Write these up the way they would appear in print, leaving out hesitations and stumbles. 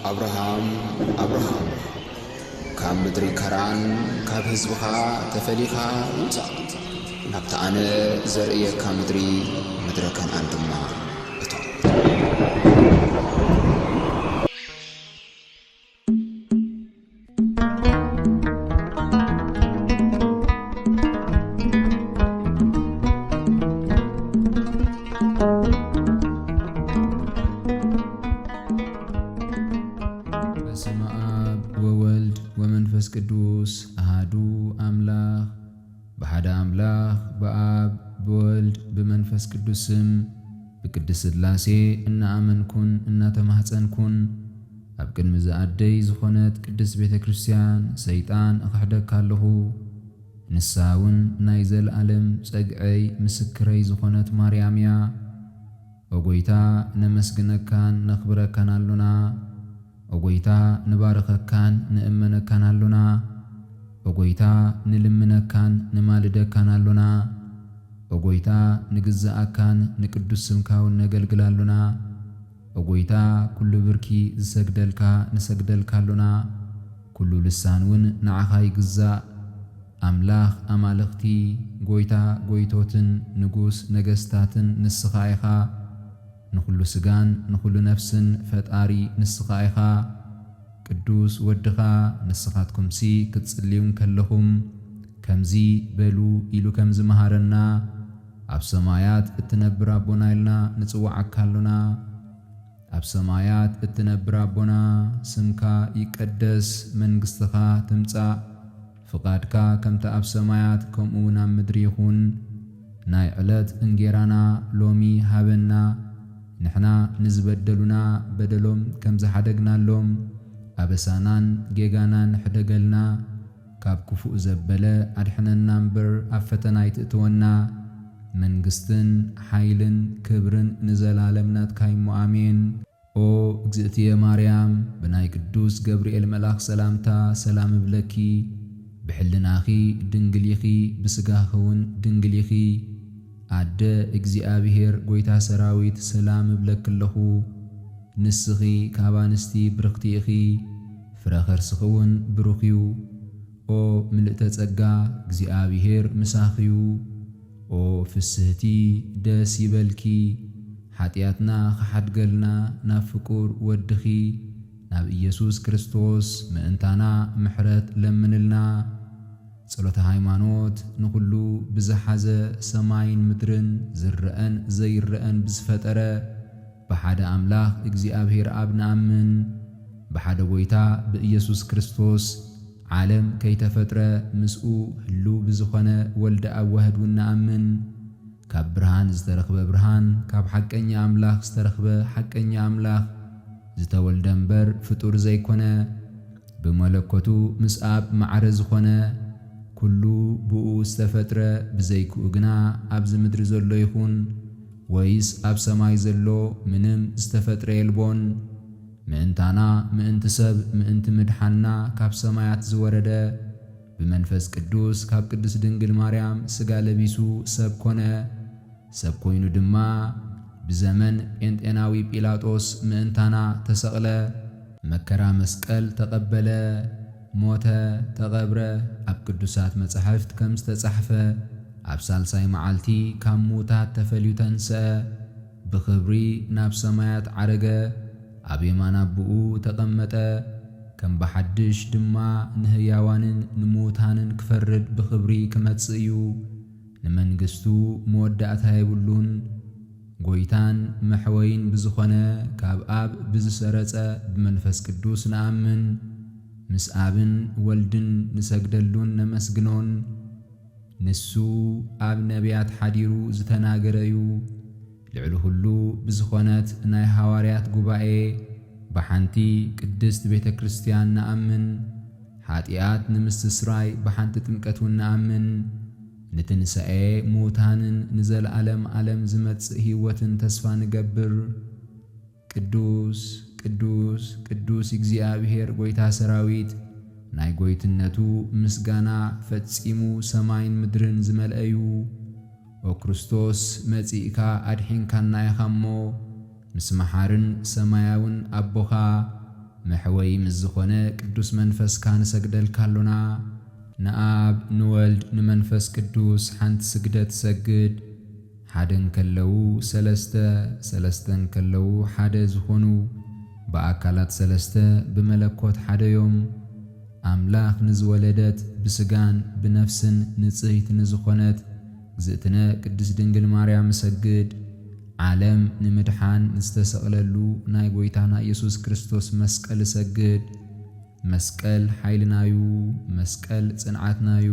أبراهام كام مدري كران كاب هزبخا تفليخا نبت أنا زرئية كام مدري مدركا عندما وولد ومنفس قدوس أهادو أملاخ بحدا أملاخ بآب بولد بمنفس قدوسم بقدس اللاسي إن آمنكن إن تمهتنكن أبقن مزاعدي زخونت قدس بيت كريستيان سيطان أخحدك كالله نساون نايزل ألم سقعي مسكري زخونت مارياميا وقويتا نمسقنكان نخبركان اللنا وقويتا نبارخكان نأمنكان اللنا وقويتا نلمنكان نمالدكان اللنا وقويتا نقزأكان نقدس سمكاون نقلقل اللنا وقويتا كل بركي زسقدلكا نسقدلكا اللنا كل لسانون نعخاي قزاء أملاخ أمالختي قويتا قويتوتن نقوس نقستاتن نسخايخا نخلو سجان نخلو نفسن فتاري نسخايخا قدوس ودخا نسخاتكم سي كتصليون كلهم كمزي بلو إلو كمز مهارنا أبسمايات اتنبر ربنا إلنا نتوعك كالنا أبسمايات اتنبر ربنا سمكا يقدس من قستخا تمتع فقادكا كمتا أبسمايات كمونا مدريخون ناي علت انجيرانا لومي هابنا نحنا نزبدلنا بدلهم كم زحدقنا لهم أبسانان جيغانان حدقلنا كاب كفؤ زبلة أدحنا نمبر أفتنا يتأتونا من قستن حيلن كبرن نزل عالمنات كايمو آمين أو اجزئتي مريم بناي قدوس جبريل ملاخ سلامتا سلام بلكي بحلناخي دنجليخي بسقاخون دنجليخي عد اجزئابيهر قويتا سراويت سلام بلك اللهو نسخي كابانستي برختيخي فراخر سخون بروخيو او ملئتت اقا اجزئابيهر مساخيو او فسهتي داسي بلكي حاتياتنا خحد قلنا نافكور ودخي ناب إيسوس كريستوس مأنتانا محرت لمنلنا صلوة هايمانوت نقولو بزحازة سماين مدرن زرقن زيرقن بزفترة بحادة أملاخ اجزئابهر أبنا أمن بحادة ويتا بإيسوس كريستوس عالم كي تفترة مسؤو هلو بزخونة ولد أوهد ونأمن كاب برهان زترخب برهان كاب حقني أملاخ زترخب حقني أملاخ زتول دنبر فطور زيكونا بملكوتو مسآب معرز خونا كلو بؤو استفترة بزيكو اغنا أبز مدر زلو يخون ويس أب سماي زلو منم استفترة يلبون مئنتانا مئنتسب مئنت مدحنا كاب سمايات زوردة بمنفس قدوس كاب قدس دنجل مريم سقا لبيسو سب كونا سب كوينو دما بزمن انتناوي بيلاطوس مئنتانا تسقلا مكرا مسقل تقبلا موتا تغبرة أب قدوسات مصحفت كمز تصحفة أب سالساي معالتي كام موتات تفليو تنسى بخبري ناب سمايات عرقة أب يمان أبؤو تقمتا كم بحدش دما نهياوانن نموتانن كفرد بخبري كمتسئيو نمنقستو مودات هايبولون قويتان محوين بزخونة كاب آب بزسرطة بمنفس قدوس نأمن مسآبن ولدن نسجدلون نمسجنون نسو آب نبيات حديرو زتناقريو لعلو هلو بزخونة ناي حواريات قبائي بحانتي قدست بيت كريستيان نأمن حاتيات نمستسراي بحانت تمكتون نأمن نتنسأي موتانن نزل علم زمت هيوتن تسفى نقبر قدوس قدوس قدوس እግዚአብሔር ጎይታ ሰራዊት ናይ ጎይትነቱ ምስጋና ፈጽሙ ሰማይን ምድርን ዝመልአዩ ክርስቶስ መጺእካ ኣድሒንካና ኢኻሞ ምስ መሓርን ሰማያውን ኣቦኻ መሕወይ ምስ ዝኾነ ቅዱስ መንፈስካ ንሰግደልካ ኣሎና። ንኣብ ንወልድ ንመንፈስ ቅዱስ ሓንቲ ስግደት ሰግድ። ሓደን ከለዉ ሰለስተ ሰለስተን ከለዉ ሓደ ዝኾኑ በኣካላት ሰለስተ ብመለኮት ሓደዮም ኣምላኽ ንዝወለደት ብስጋን ብነፍስን ንጽሕት ንዝኾነት እግዝእትነ ቅድስት ድንግል ማርያም ሰግድ። ዓለም ንምድሓን ዝተሰቕለሉ ናይ ጎይታና ኢየሱስ ክርስቶስ መስቀል ሰግድ። መስቀል ሓይልናዩ፣ መስቀል ጽንዓትናዩ፣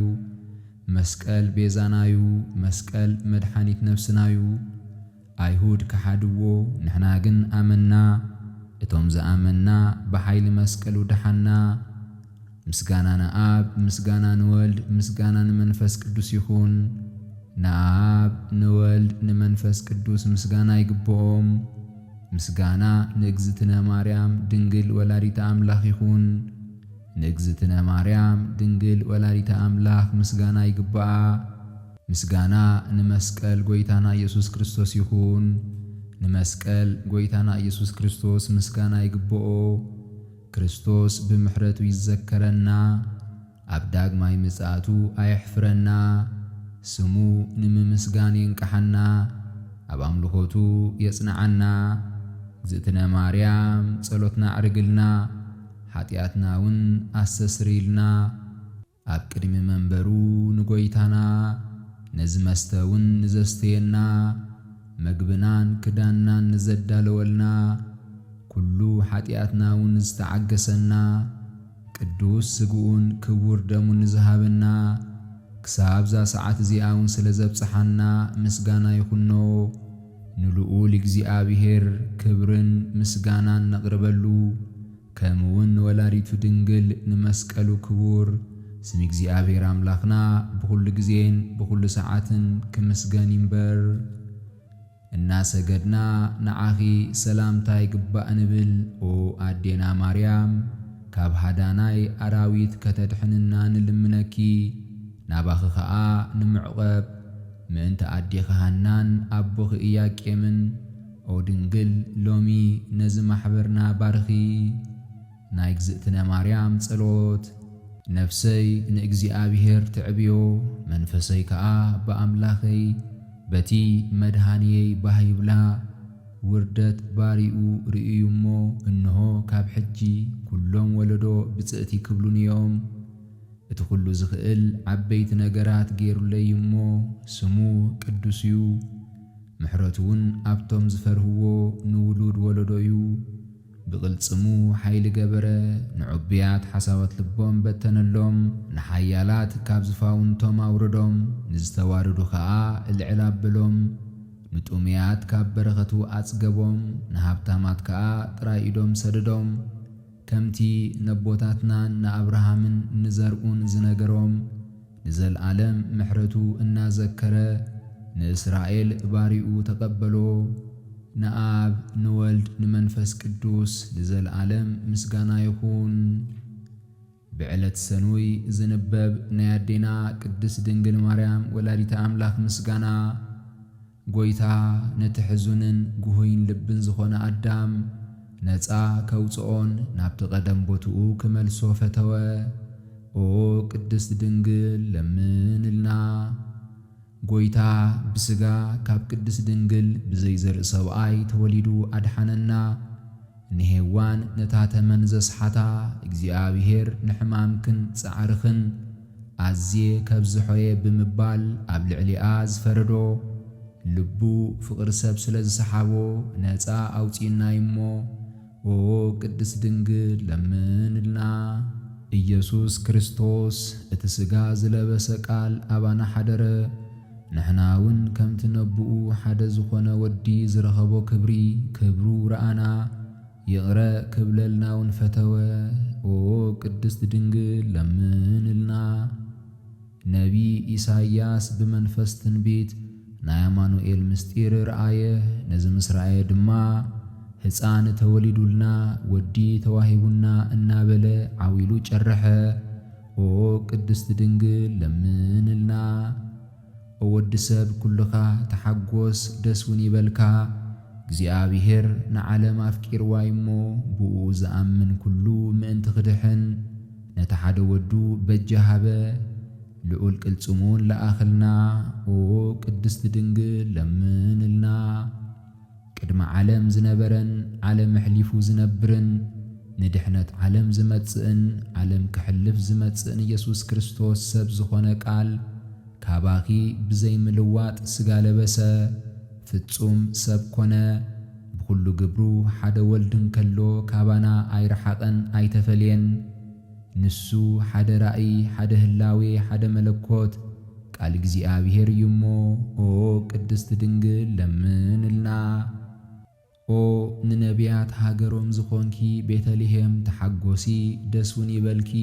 መስቀል ቤዛናዩ፣ መስቀል መድሓኒት ነፍስናዩ። ኣይሁድ ከሓድዎ ንሕና ግን ኣመና። እቶም ዝኣመና ብሓይሊ መስቀሉ ድሓና። ምስጋና ንኣብ፣ ምስጋና ንወልድ፣ ምስጋና ንመንፈስ ቅዱስ ይኹን። ንኣብ ንወልድ ንመንፈስ ቅዱስ ምስጋና ይግብኦም። ምስጋና ንእግዝእትነ ማርያም ድንግል ወላዲተ ኣምላኽ ይኹን። ንእግዝእትነ ማርያም ድንግል ወላዲተ ኣምላኽ ምስጋና ይግብኣ። ምስጋና ንመስቀል ጎይታና ኢየሱስ ክርስቶስ ይኹን። ንመስቀል ጎይታና ኢየሱስ ክርስቶስ ምስጋና ይግብኦ። ክርስቶስ ብምሕረቱ ይዘከረና፣ ኣብ ዳግማይ ምጽኣቱ ኣየሕፍረና። ስሙ ንምምስጋን የንቀሓና፣ ኣብ ኣምልኾቱ የጽንዓና። እግዝእትነ ማርያም ጸሎትና ዕርግልና፣ ኃጢአትና ውን አስተስሪልና። ኣብ ቅድሚ መንበሩ ንጎይታና ነዝመስተውን ንዘስተየና መግብናን ክዳናን ንዘዳለወልና ኩሉ ኃጢአትና ውን ዝተዓገሰና ቅዱስ ስግኡን ክቡር ደሙን ንዝሃበና ክሳብ ዛ ሰዓት እዚኣውን ስለ ዘብጽሓና ምስጋና ይኹኖ። ንልዑል እግዚአብሔር ክብርን ምስጋናን ነቕርበሉ ከምውን ወላዲቱ ድንግል ንመስቀሉ ክቡር ስም እግዚአብሔር አምላኽና በሁሉ ጊዜን በሁሉ ሰዓትን ክምስገን ይንበር። እናሰገድና ንዓኺ ሰላምታ ይግባእ ንብል ኦ ኣዴና ማርያም ካብ ሃዳናይ ኣራዊት ከተድሕንና ንልምነኪ ናባኺ ኸዓ ንምዕቐብ ምእንተ ኣዴኺ ሃናን ኣቦኺ ኢያቄምን ኦ ድንግል ሎሚ ነዚ ማሕበርና ባርኺ። ናይ እግዝእትነ ማርያም ጸሎት ነፍሰይ ንእግዚአብሔር ትዕብዮ መንፈሰይ ከዓ በአምላኸይ በቲ መድሃንየይ ባሂብላ ውርደት ባሪኡ ርእዩሞ እንሆ ካብ ሕጂ ኩሎም ወለዶ ብጽእቲ ክብሉን እዮም። እቲ ኩሉ ዝኽእል ዓበይቲ ነገራት ገይሩለይሞ ስሙ ቅዱስ እዩ። ምሕረቱ ውን ኣብቶም ዝፈርህዎ ንውሉድ ወለዶ እዩ። ብቕልጽሙ ሓይሊ ገበረ ንዑብያት ሓሳባት ልቦም በተነሎም ንሓያላት ካብ ዝፋውንቶም ኣውረዶም ንዝተዋርዱ ኸዓ እልዕል ኣበሎም ንጡምያት ካብ በረኸቱ ኣጽገቦም ንሃብታማት ከዓ ጥራይ ኢዶም ሰደዶም ከምቲ ነቦታትናን ንኣብርሃምን ንዘርኡን ዝነገሮም ንዘለዓለም ምሕረቱ እናዘከረ ንእስራኤል ባሪኡ ተቐበሎ። ንአብ ንወልድ ንመንፈስ ቅዱስ ንዘለዓለም ምስጋና ይኹን። ብዕለት ሰኑይ ዝንበብ ናይ ኣዴና ቅድስት ድንግል ማርያም ወላዲተ ኣምላኽ ምስጋና ጎይታ ነቲ ሕዙንን ጉሁይን ልብን ዝኾነ ኣዳም ነፃ ከውፅኦን ናብቲ ቀደም ቦትኡ ክመልሶ ፈተወ። ኦ ቅድስት ድንግል ለምንልና። ጎይታ ብስጋ ካብ ቅድስት ድንግል ብዘይዘርኢ ሰብኣይ ተወሊዱ ኣድሓነና። ንሄዋን ነታ ተመን ዘስሓታ እግዚአብሔር ንሕማምክን ጻዕርኽን ኣዝየ ከብዝሖየ ብምባል ኣብ ልዕሊኣ ዝፈረዶ ልቡ ፍቕሪ ሰብ ስለ ዝሰሓቦ ነፃ ኣውፂና እሞ ኦ ቅድስት ድንግል ለምንልና። ኢየሱስ ክርስቶስ እቲ ስጋ ዝለበሰ ቃል ኣባና ሓደረ። ንሕናውን ከምቲ ነብኡ ሓደ ዝኾነ ወዲ ዝረኸቦ ክብሪ ክብሩ ረኣና ይቕረ ክብለልናውን ፈተወ። ኦ ቅድስት ድንግል ለምንልና። ነቢ ኢሳይያስ ብመንፈስ ትንቢት ናይ ኣማኑኤል ምስጢር ረአየ። ነዚ ምስ ረአየ ድማ ሕፃን ተወሊዱልና ወዲ ተዋሂቡና እናበለ ዓዊሉ ጨረሐ። ኦ ቅድስት ድንግል ለምንልና። ወዲ ወዲ ሰብ ኩልኻ ተሓጐስ ደስውን ይበልካ እግዚኣብሔር ንዓለም ኣፍቂርዋ እሞ ብኡ ዝኣምን ኩሉ ምእንቲ ክድሕን ነቲ ሓደ ወዱ በጀ ሃበ ልዑል ቅልጽሙን ለኣኽልና ኦ ቅድስቲ ድንግል ለምንልና ቅድመ ዓለም ዝነበረን ዓለም ኣሕሊፉ ዝነብርን ንድሕነት ዓለም ዝመጽእን ዓለም ክሕልፍ ዝመጽእን ኢየሱስ ክርስቶስ ሰብ ዝኾነ ቃል ካባኺ ብዘይምልዋጥ ሥጋ ለበሰ ፍጹም ሰብ ኮነ ብኩሉ ግብሩ ሓደ ወልድን ከሎ ካባና ኣይረሓቐን ኣይተፈልየን ንሱ ሓደ ራእይ ሓደ ህላዌ ሓደ መለኮት ቃል እግዚኣብሔር እዩ እሞ ኦ ቅድስቲ ድንግል ለምንልና ኦ ንነቢያት ሃገሮም ዝኾንኪ ቤተልሔም ተሓጐሲ ደስውን ይበልኪ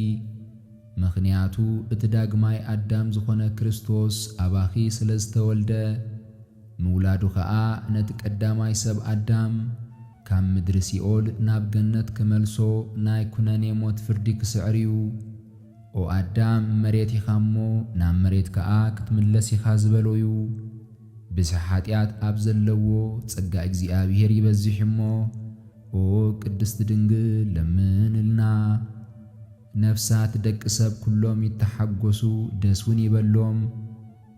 ምኽንያቱ እቲ ዳግማይ ኣዳም ዝኾነ ክርስቶስ ኣባኺ ስለ ዝተወልደ ምውላዱ ኸዓ ነቲ ቀዳማይ ሰብ ኣዳም ካብ ምድሪ ሲኦል ናብ ገነት ክመልሶ ናይ ኩነኔ ሞት ፍርዲ ክስዕር እዩ ኦ ኣዳም መሬት ኢኻ እሞ ናብ መሬት ከኣ ክትምለስ ኢኻ ዝበሎ እዩ ብዝሒ ኃጢአት ኣብ ዘለዎ ጸጋ እግዚኣብሔር ይበዝሕ እሞ ኦ ቅድስቲ ድንግል ለምንልና ነፍሳት ደቂ ሰብ ኩሎም ይተሓጐሱ ደስውን ይበሎም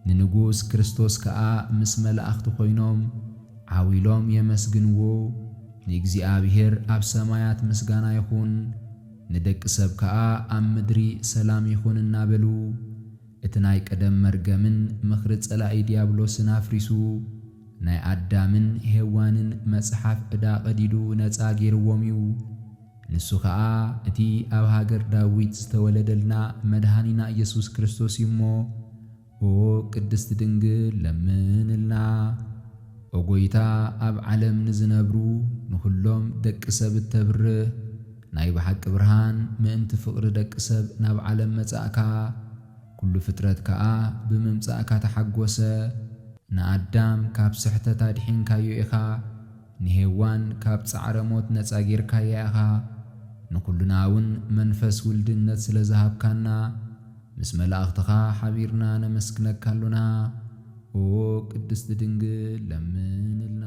ንንጉስ ክርስቶስ ከኣ ምስ መላእኽቲ ኮይኖም ዓዊሎም የመስግንዎ ንእግዚኣብሔር ኣብ ሰማያት ምስጋና ይኹን ንደቂ ሰብ ከኣ ኣብ ምድሪ ሰላም ይኹን እናበሉ እቲ ናይ ቀደም መርገምን ምኽሪ ጸላኢ ዲያብሎስን ኣፍሪሱ ናይ ኣዳምን ሔዋንን መጽሓፍ ዕዳ ቐዲዱ ነፃ ገይርዎም እዩ ንሱ ኸዓ እቲ ኣብ ሃገር ዳዊት ዝተወለደልና መድኃኒና ኢየሱስ ክርስቶስ እዩ እሞ ኦ ቅድስቲ ድንግል ለምንልና ኦ ጐይታ ኣብ ዓለም ንዝነብሩ ንኹሎም ደቂ ሰብ እተብርህ ናይ ብሓቂ ብርሃን ምእንቲ ፍቕሪ ደቂ ሰብ ናብ ዓለም መጻእካ ኩሉ ፍጥረት ከኣ ብምምጻእካ ተሓጐሰ ንኣዳም ካብ ስሕተት ኣድሒንካዮ ኢኻ ንሔዋን ካብ ጻዕረ ሞት ነፃ ጌርካያ ኢኻ ንኹሉና እውን መንፈስ ውልድነት ስለ ዝሃብካና ምስ መላእኽትኻ ሓቢርና ነመስግነካ ኣሎና ኦ ቅድስቲ ድንግል ለምንልና